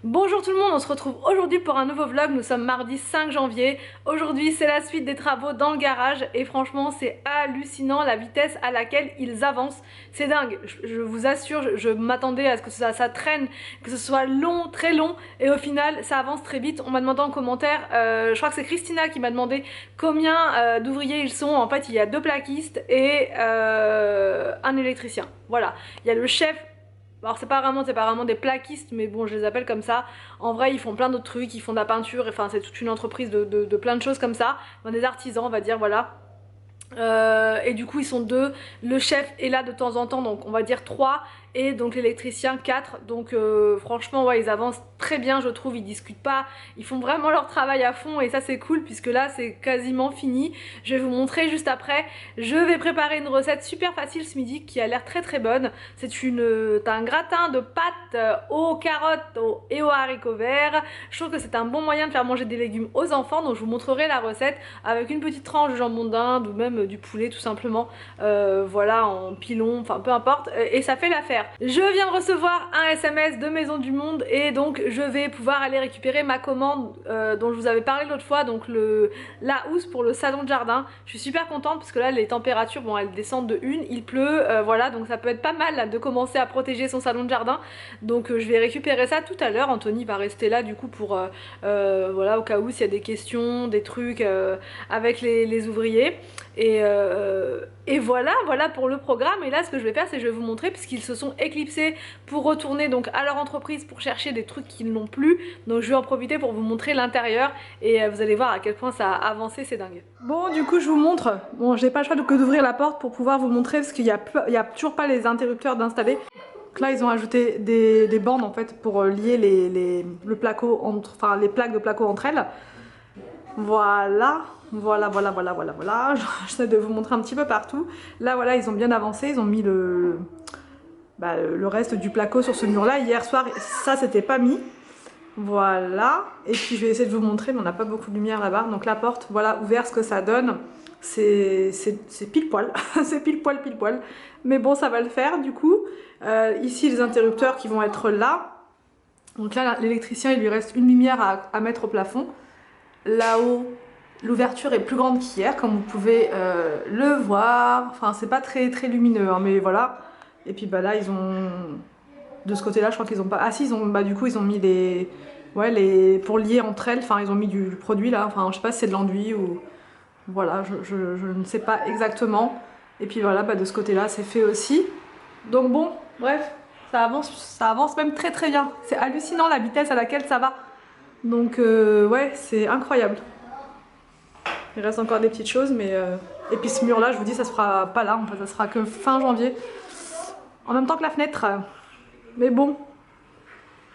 Bonjour tout le monde, on se retrouve aujourd'hui pour un nouveau vlog, nous sommes mardi 5 janvier. Aujourd'hui c'est la suite des travaux dans le garage et franchement c'est hallucinant la vitesse à laquelle ils avancent. C'est dingue, je vous assure, je m'attendais à ce que ça traîne, que ce soit long, très long et au final ça avance très vite. On m'a demandé en commentaire, je crois que c'est Christina qui m'a demandé combien d'ouvriers ils sont. En fait il y a 2 plaquistes et un électricien. Voilà, il y a le chef. Alors c'est pas vraiment des plaquistes, mais bon je les appelle comme ça. En vrai ils font plein d'autres trucs, ils font de la peinture, enfin c'est toute une entreprise de plein de choses comme ça. Enfin, des artisans on va dire, voilà. Et du coup ils sont 2, le chef est là de temps en temps, donc on va dire 3, et donc l'électricien 4, donc franchement ouais ils avancent très bien je trouve, ils discutent pas, ils font vraiment leur travail à fond et ça c'est cool puisque là c'est quasiment fini. Je vais vous montrer juste après. Je vais préparer une recette super facile ce midi qui a l'air très bonne. C'est un gratin de pâtes aux carottes et aux haricots verts. Je trouve que c'est un bon moyen de faire manger des légumes aux enfants, donc je vous montrerai la recette avec une petite tranche de jambon d'Inde ou même du poulet tout simplement, voilà, en pilon, enfin peu importe, et ça fait l'affaire. Je viens de recevoir un SMS de Maison du Monde et donc je vais pouvoir aller récupérer ma commande dont je vous avais parlé l'autre fois, donc la housse pour le salon de jardin. Je suis super contente parce que là les températures, bon elles descendent de 1, il pleut, voilà, donc ça peut être pas mal là, de commencer à protéger son salon de jardin. Donc je vais récupérer ça tout à l'heure. Anthony va rester là du coup pour voilà, au cas où s'il y a des questions, des trucs avec les ouvriers. Et voilà pour le programme. Et là ce que je vais faire c'est que je vais vous montrer, puisqu'ils se sont éclipsés pour retourner donc à leur entreprise pour chercher des trucs qu'ils n'ont plus, donc je vais en profiter pour vous montrer l'intérieur et vous allez voir à quel point ça a avancé, c'est dingue. Bon du coup je vous montre, bon j'ai pas le choix que d'ouvrir la porte pour pouvoir vous montrer parce qu'il y a toujours pas les interrupteurs d'installer. Donc là ils ont ajouté des bandes en fait pour lier le placo enfin les plaques de placo entre elles. Voilà. J'essaie de vous montrer un petit peu partout. Là voilà ils ont bien avancé, ils ont mis le reste du placo sur ce mur là. Hier soir ça c'était pas mis. Voilà, et puis je vais essayer de vous montrer, mais on n'a pas beaucoup de lumière là-bas. Donc la porte, voilà, ouvert ce que ça donne. C'est pile poil, c'est pile poil. Mais bon ça va le faire du coup. Ici les interrupteurs qui vont être là. Donc là l'électricien il lui reste une lumière à mettre au plafond. Là-haut, l'ouverture est plus grande qu'hier, comme vous pouvez le voir. Enfin, c'est pas très lumineux, hein, mais voilà. Et puis bah là, ils ont... De ce côté-là, je crois qu'ils ont pas... Ah si, du coup, ils ont mis les... Ouais, pour lier entre elles, enfin, ils ont mis du produit là. Enfin, je sais pas si c'est de l'enduit ou... Voilà, je ne sais pas exactement. Et puis voilà, de ce côté-là, c'est fait aussi. Donc bon, bref, ça avance même très bien. C'est hallucinant la vitesse à laquelle ça va. Donc ouais, c'est incroyable. Il reste encore des petites choses, mais... Et puis ce mur là, je vous dis, ça se fera pas là, enfin ça sera que fin janvier. En même temps que la fenêtre. Mais bon,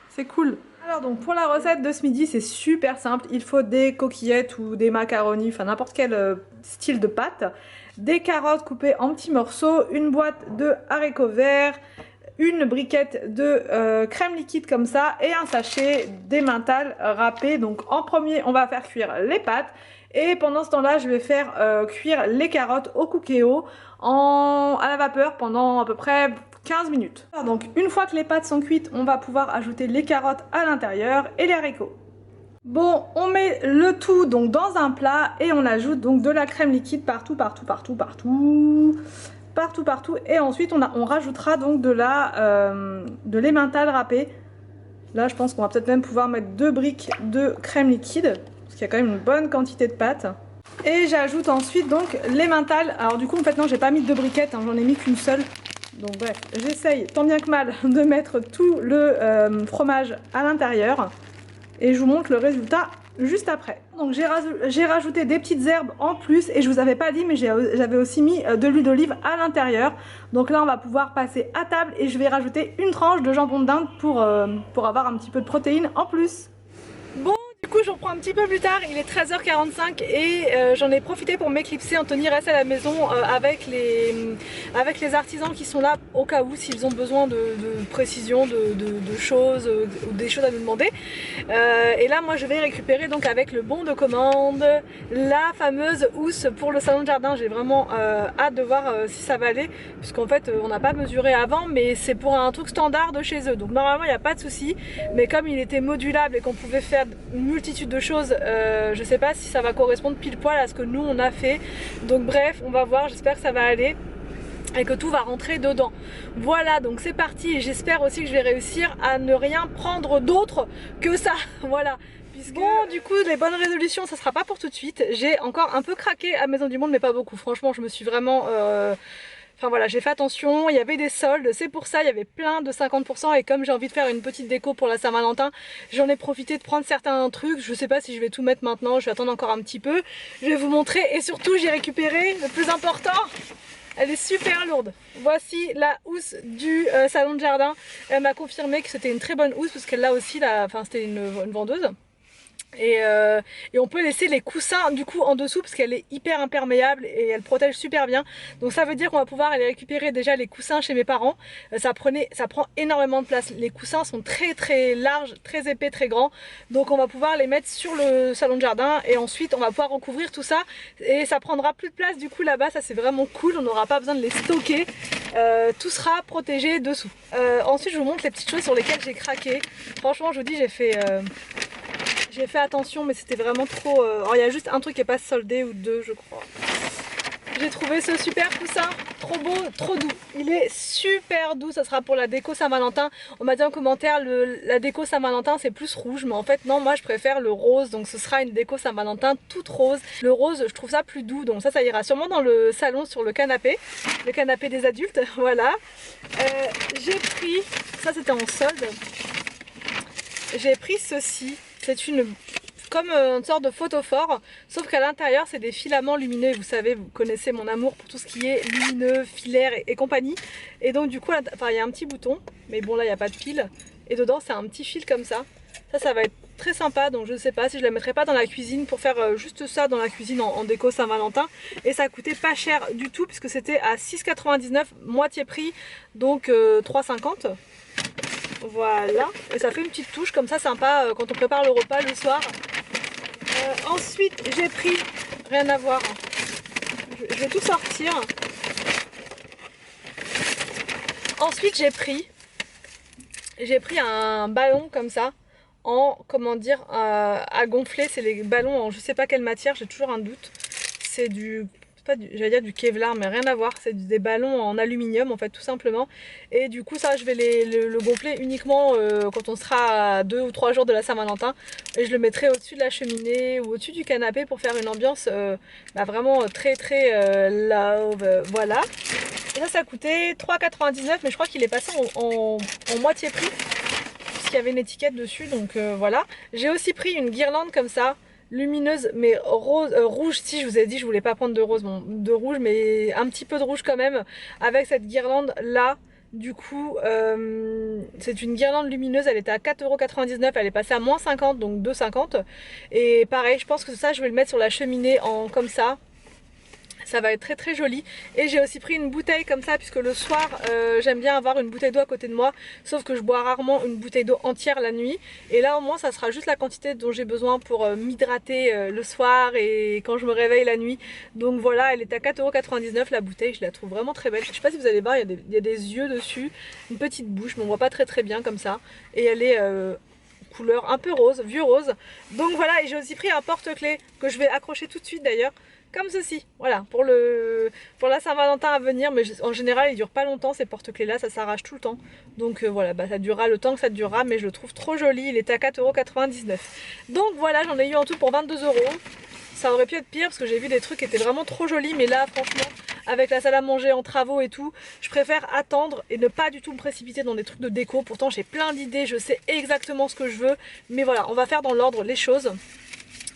c'est cool. Alors donc pour la recette de ce midi, c'est super simple. Il faut des coquillettes ou des macaronis, enfin n'importe quel style de pâte. Des carottes coupées en petits morceaux, une boîte de haricots verts, une briquette de crème liquide comme ça et un sachet d'emmental râpé. Donc en premier on va faire cuire les pâtes et pendant ce temps là je vais faire cuire les carottes au cookéo à la vapeur pendant à peu près 15 minutes. Alors, donc une fois que les pâtes sont cuites, on va pouvoir ajouter les carottes à l'intérieur et les haricots. Bon, on met le tout donc dans un plat et on ajoute donc de la crème liquide partout et ensuite on rajoutera donc de l'emmental râpé. Là je pense qu'on va peut-être même pouvoir mettre 2 briques de crème liquide parce qu'il y a quand même une bonne quantité de pâte. Et j'ajoute ensuite donc l'emmental. Alors du coup en fait non, j'ai pas mis 2 briquettes, hein, j'en ai mis qu'une seule. Donc bref, j'essaye tant bien que mal de mettre tout le fromage à l'intérieur et je vous montre le résultat juste après. Donc j'ai rajouté des petites herbes en plus et je vous avais pas dit mais j'avais aussi mis de l'huile d'olive à l'intérieur. Donc là on va pouvoir passer à table et je vais rajouter une tranche de jambon d'Inde pour avoir un petit peu de protéines en plus. Bon du coup je reprends un petit peu plus tard, il est 13h45 et j'en ai profité pour m'éclipser. Anthony reste à la maison avec les artisans qui sont là au cas où s'ils ont besoin de précision, de choses ou des choses à nous demander. Et là moi je vais récupérer donc avec le bon de commande la fameuse housse pour le salon de jardin. J'ai vraiment hâte de voir si ça va aller, puisqu'en fait on n'a pas mesuré avant, mais c'est pour un truc standard de chez eux, donc normalement il n'y a pas de souci. Mais comme il était modulable et qu'on pouvait faire une multitude de choses, je sais pas si ça va correspondre pile poil à ce que nous on a fait. Donc bref, on va voir, j'espère que ça va aller et que tout va rentrer dedans. Voilà, donc c'est parti, et j'espère aussi que je vais réussir à ne rien prendre d'autre que ça. Voilà. Bon, du coup, les bonnes résolutions, ça sera pas pour tout de suite. J'ai encore un peu craqué à Maison du Monde, mais pas beaucoup. Franchement, je me suis vraiment... Enfin voilà, j'ai fait attention, il y avait des soldes, c'est pour ça, il y avait plein de 50%, et comme j'ai envie de faire une petite déco pour la Saint-Valentin, j'en ai profité de prendre certains trucs. Je sais pas si je vais tout mettre maintenant, je vais attendre encore un petit peu. Je vais vous montrer, et surtout j'ai récupéré le plus important. Elle est super lourde. Voici la housse du salon de jardin. Elle m'a confirmé que c'était une très bonne housse parce qu'elle l'a aussi, enfin c'était une vendeuse. Et on peut laisser les coussins du coup en dessous parce qu'elle est hyper imperméable et elle protège super bien. Donc ça veut dire qu'on va pouvoir aller récupérer déjà les coussins chez mes parents. Ça prend énormément de place. Les coussins sont très très larges, très épais, très grands. Donc on va pouvoir les mettre sur le salon de jardin et ensuite on va pouvoir recouvrir tout ça. Et ça prendra plus de place du coup là-bas. Ça c'est vraiment cool, on n'aura pas besoin de les stocker. Tout sera protégé dessous. Ensuite je vous montre les petites choses sur lesquelles j'ai craqué. Franchement je vous dis, j'ai fait attention, mais c'était vraiment trop... Alors il y a juste un truc qui n'est pas soldé ou deux je crois. J'ai trouvé ce super coussin, trop beau, trop doux. Il est super doux, ça sera pour la déco Saint-Valentin. On m'a dit en commentaire, la déco Saint-Valentin c'est plus rouge, mais en fait non, moi je préfère le rose. Donc ce sera une déco Saint-Valentin toute rose. Le rose, je trouve ça plus doux, donc ça ira sûrement dans le salon sur le canapé des adultes, voilà. J'ai pris, ça c'était en solde, j'ai pris ceci. C'est comme une sorte de photophore, sauf qu'à l'intérieur c'est des filaments lumineux. Vous savez, vous connaissez mon amour pour tout ce qui est lumineux, filaire et compagnie. Et donc du coup, il y a un petit bouton, mais bon là il n'y a pas de fil. Et dedans c'est un petit fil comme ça. Ça va être très sympa, donc je ne sais pas si je la mettrai pas dans la cuisine pour faire juste ça dans la cuisine en déco Saint-Valentin. Et ça a coûté pas cher du tout puisque c'était à 6,99 moitié prix, donc 3,50. Voilà, et ça fait une petite touche comme ça sympa quand on prépare le repas le soir. Ensuite j'ai pris, rien à voir, je vais tout sortir. Ensuite j'ai pris un ballon comme ça en, comment dire, à gonfler. C'est les ballons en je sais pas quelle matière, j'ai toujours un doute. C'est du... j'allais dire du Kevlar, mais rien à voir, c'est des ballons en aluminium en fait, tout simplement. Et du coup ça je vais le gonfler uniquement quand on sera à 2 ou 3 jours de la Saint-Valentin, et je le mettrai au-dessus de la cheminée ou au-dessus du canapé pour faire une ambiance vraiment très très love, voilà. Et ça a coûté 3,99, mais je crois qu'il est passé en moitié prix puisqu'il y avait une étiquette dessus, donc voilà. J'ai aussi pris une guirlande comme ça, lumineuse mais rose, rouge. Si je vous ai dit je voulais pas prendre de rose, bon de rouge mais un petit peu de rouge quand même, avec cette guirlande là. Du coup c'est une guirlande lumineuse, elle était à 4,99 €, elle est passée à moins 50, donc 2,50. Et pareil, je pense que ça je vais le mettre sur la cheminée comme ça. Ça va être très très joli. Et j'ai aussi pris une bouteille comme ça puisque le soir j'aime bien avoir une bouteille d'eau à côté de moi, sauf que je bois rarement une bouteille d'eau entière la nuit, et là au moins ça sera juste la quantité dont j'ai besoin pour m'hydrater le soir et quand je me réveille la nuit. Donc voilà, elle est à 4,99 € la bouteille, je la trouve vraiment très belle. Je sais pas si vous allez voir, il y a des yeux dessus, une petite bouche, mais on voit pas très très bien comme ça, et elle est couleur un peu rose, vieux rose. Donc voilà, et j'ai aussi pris un porte-clés que je vais accrocher tout de suite d'ailleurs, comme ceci, voilà, pour la Saint-Valentin à venir. Mais en général ils durent pas longtemps ces porte-clés là, ça s'arrache tout le temps. Donc voilà, ça durera le temps que ça durera, mais je le trouve trop joli. Il était à 4,99 €. Donc voilà, j'en ai eu en tout pour 22 €. Ça aurait pu être pire parce que j'ai vu des trucs qui étaient vraiment trop jolis, mais là franchement avec la salle à manger en travaux et tout, je préfère attendre et ne pas du tout me précipiter dans des trucs de déco. Pourtant j'ai plein d'idées, je sais exactement ce que je veux, mais voilà, on va faire dans l'ordre les choses.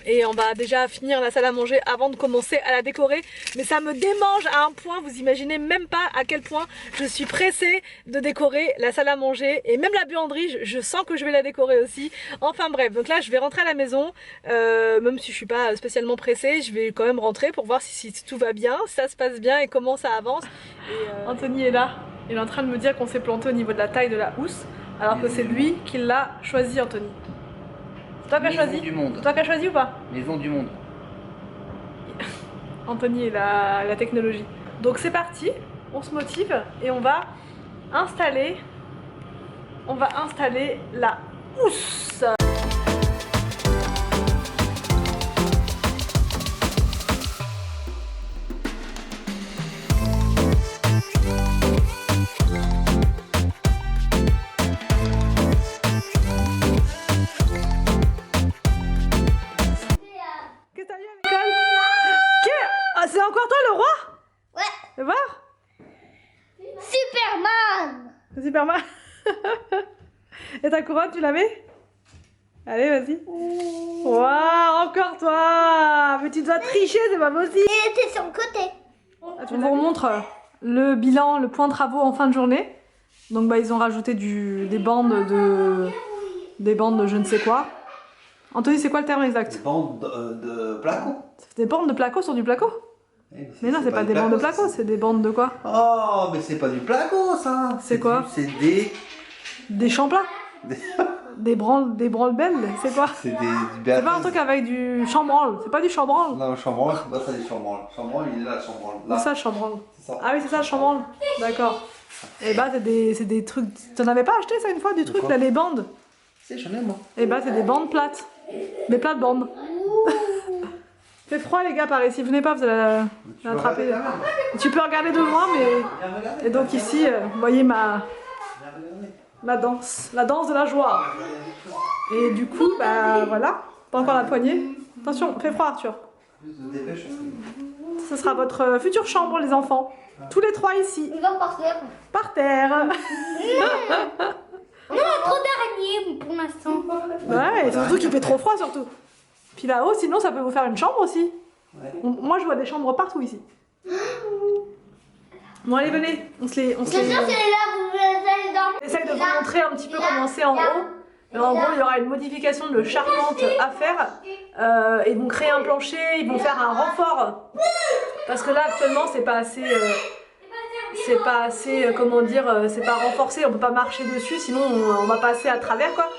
et on va déjà finir la salle à manger avant de commencer à la décorer. Mais ça me démange à un point, vous imaginez même pas à quel point je suis pressée de décorer la salle à manger. Et même la buanderie, je sens que je vais la décorer aussi. Enfin bref, donc là je vais rentrer à la maison, même si je suis pas spécialement pressée, je vais quand même rentrer pour voir si tout va bien, si ça se passe bien et comment ça avance. Et Anthony est là, il est en train de me dire qu'on s'est planté au niveau de la taille de la housse, alors que c'est lui qui l'a choisi, Anthony. C'est toi qui as choisi? C'est toi qui as choisi ou pas? Maison du monde. Anthony et la technologie. Donc c'est parti, on se motive et on va installer la housse. C'est encore toi le roi? Ouais. Fais voir. Superman. Superman. Et ta couronne, tu l'avais? Allez, vas-y. Waouh, encore toi. Mais tu dois tricher, c'est pas possible. Il était sur le côté. On vous remontre le bilan, le point de travaux en fin de journée. Donc bah ils ont rajouté des bandes de je ne sais quoi. Anthony, c'est quoi le terme exact? Des bandes de placo. Des bandes de placo sur du placo? Mais non, c'est pas des bandes de placo, c'est des bandes de quoi? Oh, mais c'est pas du placo ça. C'est quoi? C'est des... Des champlats? Des branle-belles, c'est quoi? C'est C'est pas un truc avec du chambranle, c'est pas du chambranle? Non, le chambranle, c'est pas ça du chambranle. Le chambranle, il est là, le chambranle. C'est ça le chambranle. Ça. Ah oui, c'est ça le chambranle. D'accord. Et bah, c'est des trucs... T'en avais pas acheté ça une fois, du truc, là, les bandes? Si, j'en ai moi. Et bah, c'est des bandes plates. Des plates-bandes. Fait froid les gars par ici, venez pas, vous allez l'attraper. Tu peux regarder de loin, mais... Et donc ici, vous voyez ma danse, la danse de la joie. Et du coup, bah voilà, pas encore la poignée. Attention, fait froid Arthur. Ce sera votre future chambre les enfants. Tous les trois ici. Il va par terre. Par terre. On a trop d'araignées pour l'instant. Ouais, et surtout qu'il fait trop froid surtout. Puis là-haut, sinon ça peut vous faire une chambre aussi. Ouais. Moi je vois des chambres partout ici. Bon allez venez, on se les... C'est sûr c'est là où vous allez dormir. J'essaye de vous montrer un petit peu comment c'est en haut. Mais en gros il y aura une modification de charpente à faire. Ils vont créer un plancher, ils vont faire un renfort. Parce que là actuellement c'est pas assez... comment dire, c'est pas renforcé, on peut pas marcher dessus, sinon on va passer à travers quoi.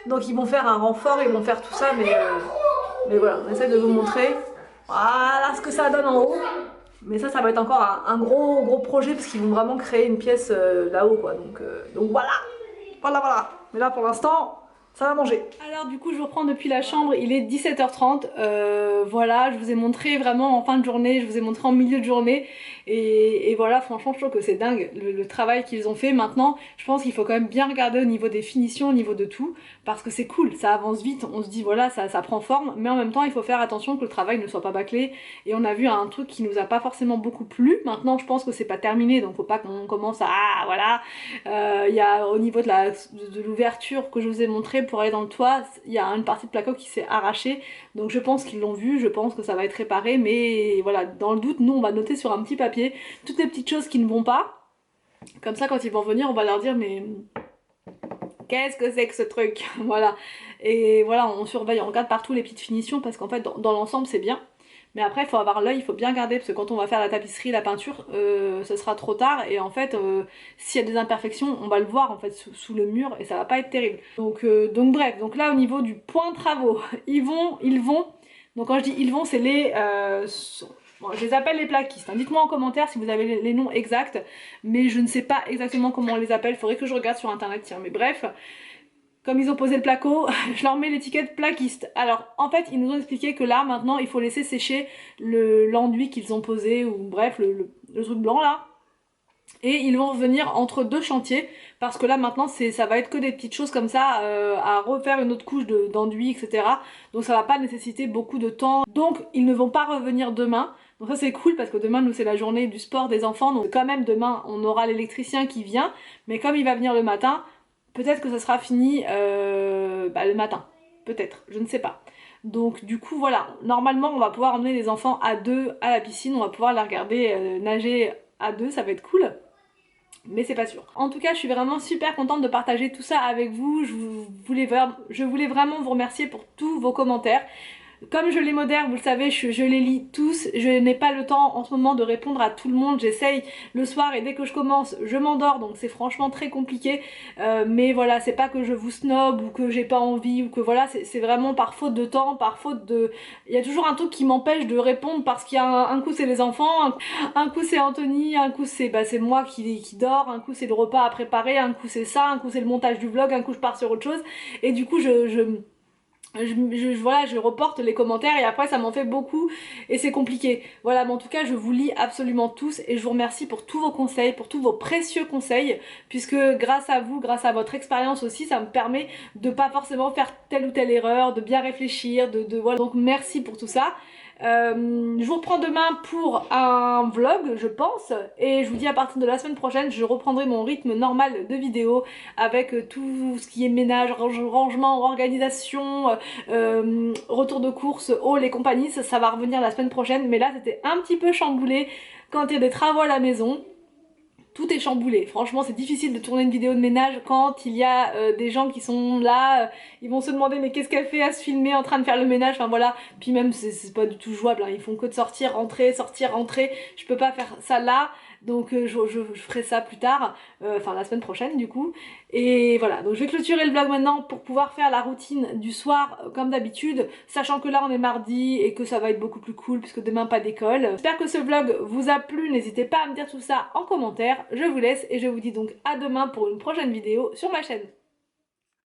Donc ils vont faire un renfort, ils vont faire tout ça, mais voilà, on essaie de vous montrer voilà ce que ça donne en haut. Mais ça va être encore un gros projet parce qu'ils vont vraiment créer une pièce là-haut quoi. Donc voilà. Mais là pour l'instant, ça va manger. Alors du coup je vous reprends depuis la chambre, il est 17h30. Voilà, je vous ai montré vraiment en fin de journée, je vous ai montré en milieu de journée. Et voilà, franchement je trouve que c'est dingue le travail qu'ils ont fait. Maintenant je pense qu'il faut quand même bien regarder au niveau des finitions, au niveau de tout, parce que c'est cool, ça avance vite, on se dit voilà ça prend forme, mais en même temps il faut faire attention que le travail ne soit pas bâclé. Et on a vu un truc qui nous a pas forcément beaucoup plu. Maintenant je pense que c'est pas terminé, donc faut pas qu'on commence à voilà. Il y a au niveau de l'ouverture que je vous ai montré pour aller dans le toit, il y a une partie de placo qui s'est arrachée, donc je pense qu'ils l'ont vu, je pense que ça va être réparé, mais voilà, dans le doute nous on va noter sur un petit papier toutes les petites choses qui ne vont pas, comme ça quand ils vont venir on va leur dire mais qu'est-ce que c'est que ce truc? Voilà, et voilà, on surveille, on regarde partout les petites finitions parce qu'en fait dans l'ensemble c'est bien. Mais après il faut avoir l'œil, il faut bien garder parce que quand on va faire la tapisserie, la peinture, ce sera trop tard et en fait s'il y a des imperfections, on va le voir en fait sous le mur et ça va pas être terrible. Donc bref, donc là au niveau du point de travaux, ils vont, donc quand je dis ils vont, c'est les... bon, je les appelle les plaquistes, hein. Dites-moi en commentaire si vous avez les noms exacts, mais je ne sais pas exactement comment on les appelle, il faudrait que je regarde sur internet, tiens, mais bref... Comme ils ont posé le placo, je leur mets l'étiquette plaquiste. Alors en fait ils nous ont expliqué que là maintenant il faut laisser sécher l'enduit qu'ils ont posé, ou bref le truc blanc là. Et ils vont revenir entre deux chantiers parce que là maintenant ça va être que des petites choses comme ça à refaire une autre couche d'enduit etc. Donc ça va pas nécessiter beaucoup de temps. Donc ils ne vont pas revenir demain. Donc ça c'est cool parce que demain nous c'est la journée du sport des enfants. Donc quand même demain on aura l'électricien qui vient. Mais comme il va venir le matin, peut-être que ça sera fini le matin. peut-être, je ne sais pas. Donc du coup voilà, normalement on va pouvoir emmener les enfants à deux à la piscine, on va pouvoir la regarder nager à deux, ça va être cool. Mais c'est pas sûr. En tout cas, je suis vraiment super contente de partager tout ça avec vous. Je voulais vraiment vous remercier pour tous vos commentaires. Comme je les modère, vous le savez, je les lis tous. Je n'ai pas le temps en ce moment de répondre à tout le monde. J'essaye le soir et dès que je commence, je m'endors. Donc c'est franchement très compliqué. Mais voilà, c'est pas que je vous snob ou que j'ai pas envie ou que voilà, c'est vraiment par faute de temps, par faute de... Il y a toujours un truc qui m'empêche de répondre parce qu'il y a un coup c'est les enfants, un coup c'est Anthony, un coup c'est moi qui dors, un coup c'est le repas à préparer, un coup c'est ça, un coup c'est le montage du vlog, un coup je pars sur autre chose. Et du coup voilà, je reporte les commentaires et après ça m'en fait beaucoup et c'est compliqué. Voilà, mais en tout cas je vous lis absolument tous et je vous remercie pour tous vos conseils, pour tous vos précieux conseils, puisque grâce à vous, grâce à votre expérience aussi, ça me permet de pas forcément faire telle ou telle erreur, de bien réfléchir, voilà. Donc merci pour tout ça. Je vous reprends demain pour un vlog, je pense, et je vous dis à partir de la semaine prochaine, je reprendrai mon rythme normal de vidéo avec tout ce qui est ménage, rangement, organisation, retour de course, haul et compagnie. Ça va revenir la semaine prochaine, mais là c'était un petit peu chamboulé quand il y a des travaux à la maison. Tout est chamboulé. Franchement, c'est difficile de tourner une vidéo de ménage quand il y a des gens qui sont là. Ils vont se demander mais qu'est-ce qu'elle fait à se filmer en train de faire le ménage. Enfin voilà. Puis même, c'est pas du tout jouable. Hein. Ils font que de sortir, rentrer, sortir, rentrer. Je peux pas faire ça là. Donc je ferai ça plus tard. Enfin la semaine prochaine du coup. Et voilà. Donc je vais clôturer le vlog maintenant pour pouvoir faire la routine du soir comme d'habitude. Sachant que là on est mardi et que ça va être beaucoup plus cool puisque demain pas d'école. J'espère que ce vlog vous a plu. N'hésitez pas à me dire tout ça en commentaire. Je vous laisse et je vous dis donc à demain pour une prochaine vidéo sur ma chaîne.